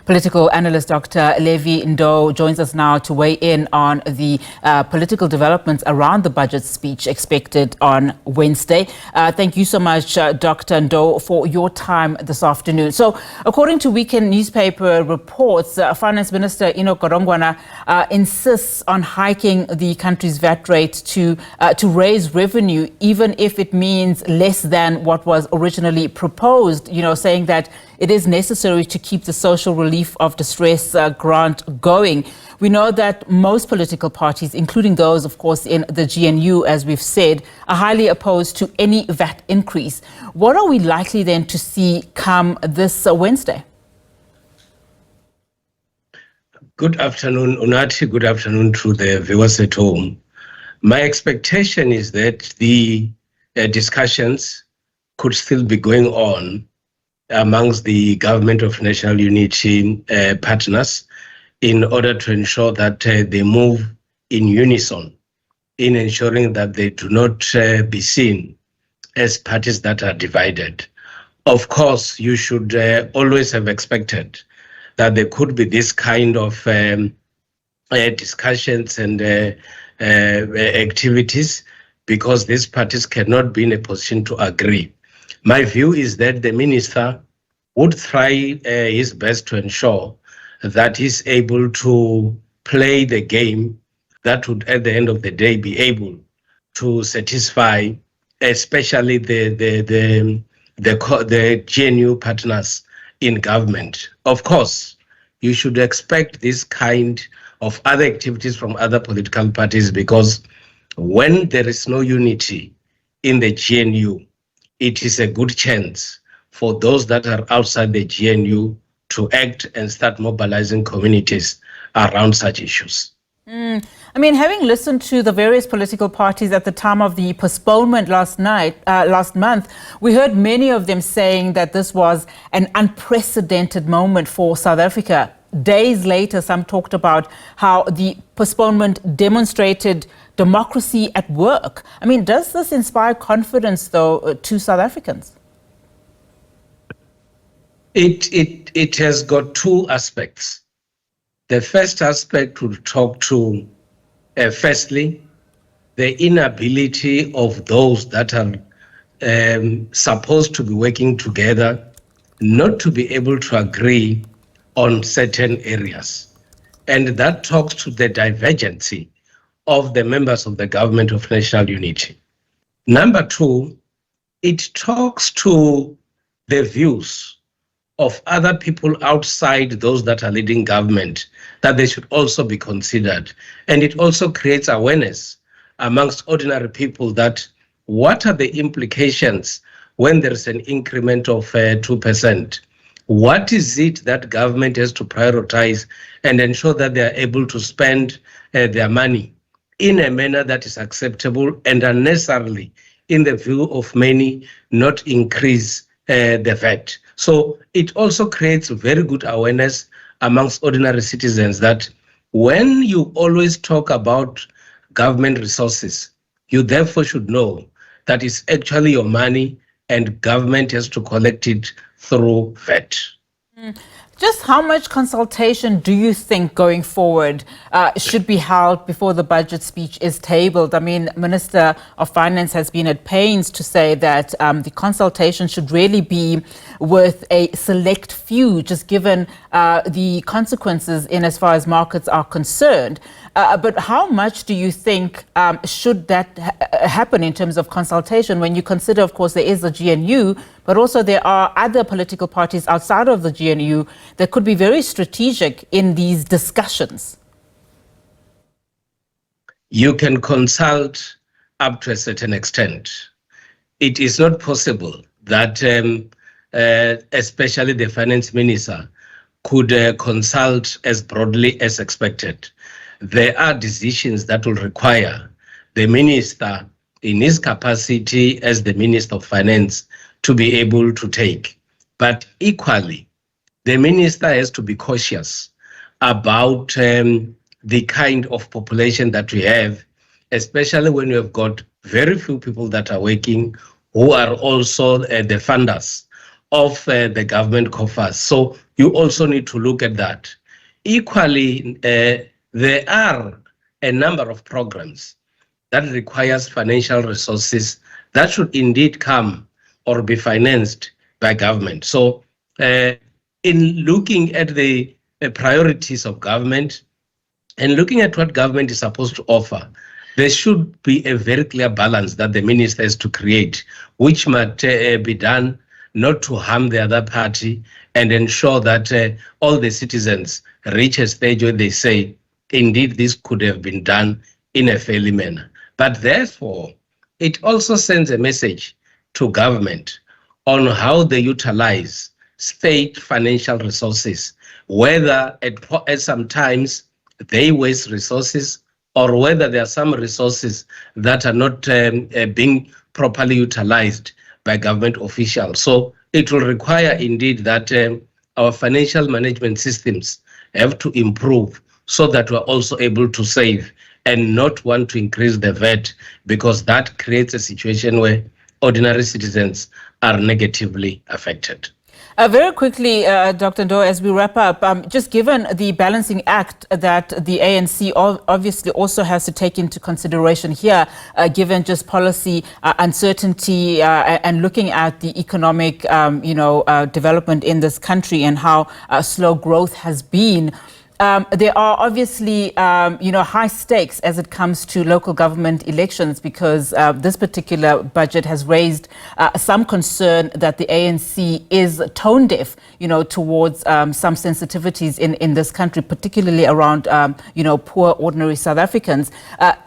Political analyst Dr Levy Ndou joins us now to weigh in on the political developments around the budget speech expected on Wednesday. Thank you so much, Dr Ndou, for your time this afternoon. So, according to weekend newspaper reports, Finance Minister Enoch Godongwana insists on hiking the country's VAT rate to raise revenue, even if it means less than what was originally proposed, saying that it is necessary to keep the social relief of distress grant going. We know that most political parties, including those, of course, in the GNU, as we've said, are highly opposed to any VAT increase. What are we likely then to see come this Wednesday? Good afternoon, Unati. Good afternoon to the viewers at home. My expectation is that the discussions could still be going on amongst the Government of National Unity partners in order to ensure that they move in unison in ensuring that they do not be seen as parties that are divided. Of course, you should always have expected that there could be this kind of discussions and activities, because these parties cannot be in a position to agree. My view is that the minister would try his best to ensure that he's able to play the game that would, at the end of the day, be able to satisfy, especially the GNU partners in government. Of course, you should expect this kind of other activities from other political parties, because when there is no unity in the GNU, it is a good chance for those that are outside the GNU to act and start mobilizing communities around such issues. I mean, having listened to the various political parties at the time of the postponement last month, we heard many of them saying that this was an unprecedented moment for South Africa. Days later, some talked about how the postponement demonstrated democracy at work. I mean, does this inspire confidence, though, to South Africans? It has got two aspects. The first aspect would talk to, firstly, the inability of those that are supposed to be working together not to be able to agree on certain areas. And that talks to the divergency of the members of the Government of National Unity. Number two, it talks to the views of other people outside those that are leading government, that they should also be considered. And it also creates awareness amongst ordinary people that what are the implications when there is an increment of 2%? What is it that government has to prioritize and ensure that they are able to spend their money in a manner that is acceptable and unnecessarily, in the view of many, not increase the VAT. So it also creates very good awareness amongst ordinary citizens that when you always talk about government resources, you therefore should know that it's actually your money and government has to collect it through VAT. Just how much consultation do you think going forward should be held before the budget speech is tabled? I mean, Minister of Finance has been at pains to say that the consultation should really be with a select few, just given the consequences in as far as markets are concerned. But how much do you think should that happen in terms of consultation, when you consider, of course, there is the GNU, but also there are other political parties outside of the GNU that could be very strategic in these discussions? You can consult up to a certain extent. It is not possible that especially the finance minister could consult as broadly as expected. There are decisions that will require the minister, in his capacity as the Minister of Finance, to be able to take. But equally, the minister has to be cautious about the kind of population that we have, especially when you have got very few people that are working who are also the funders of the government coffers. So you also need to look at that. Equally, there are a number of programs that requires financial resources that should indeed come or be financed by government. So in looking at the priorities of government and looking at what government is supposed to offer, there should be a very clear balance that the minister has to create, which might be done not to harm the other party and ensure that all the citizens reach a stage where they say, indeed, this could have been done in a fairly manner. But therefore, it also sends a message to government on how they utilize state financial resources, whether at sometimes they waste resources or whether there are some resources that are not being properly utilized by government officials. So it will require indeed that our financial management systems have to improve so that we're also able to save and not want to increase the VAT, because that creates a situation where ordinary citizens are negatively affected. Very quickly, Dr. Ndou, as we wrap up, just given the balancing act that the ANC obviously also has to take into consideration here, given just policy uncertainty and looking at the economic, development in this country and how slow growth has been. There are obviously, high stakes as it comes to local government elections, because this particular budget has raised some concern that the ANC is tone deaf, towards some sensitivities in this country, particularly around, poor ordinary South Africans.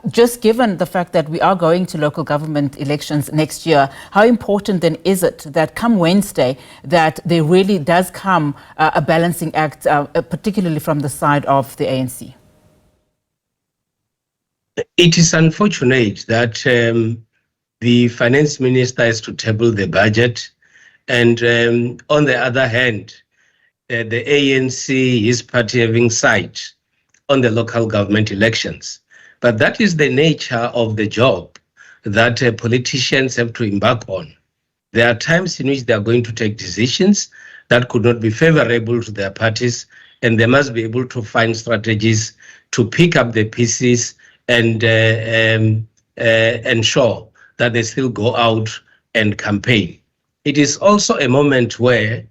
Just given the fact that we are going to local government elections next year, how important then is it that come Wednesday that there really does come a balancing act, particularly from the side of the ANC? It is unfortunate that the finance minister has to table the budget, and on the other hand, the ANC, his party, having sight on the local government elections. But that is the nature of the job that politicians have to embark on. There are times in which they are going to take decisions that could not be favorable to their parties, and they must be able to find strategies to pick up the pieces and ensure that they still go out and campaign. It is also a moment where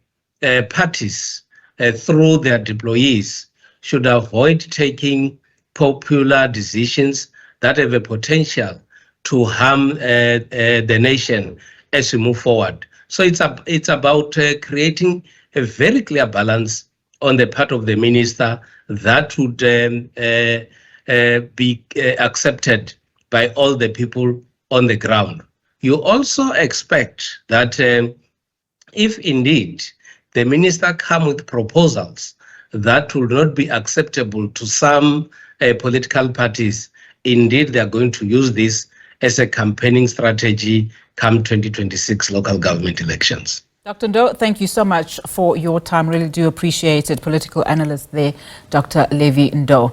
parties, through their deployees, should avoid taking popular decisions that have a potential to harm the nation as we move forward. So it's about creating a very clear balance on the part of the minister that would be accepted by all the people on the ground. You also expect that if indeed the minister come with proposals that will not be acceptable to some political parties, indeed they are going to use this as a campaigning strategy come 2026 local government elections. Dr. Ndou, thank you so much for your time. Really do appreciate it. Political analyst there, Dr. Levy Ndou.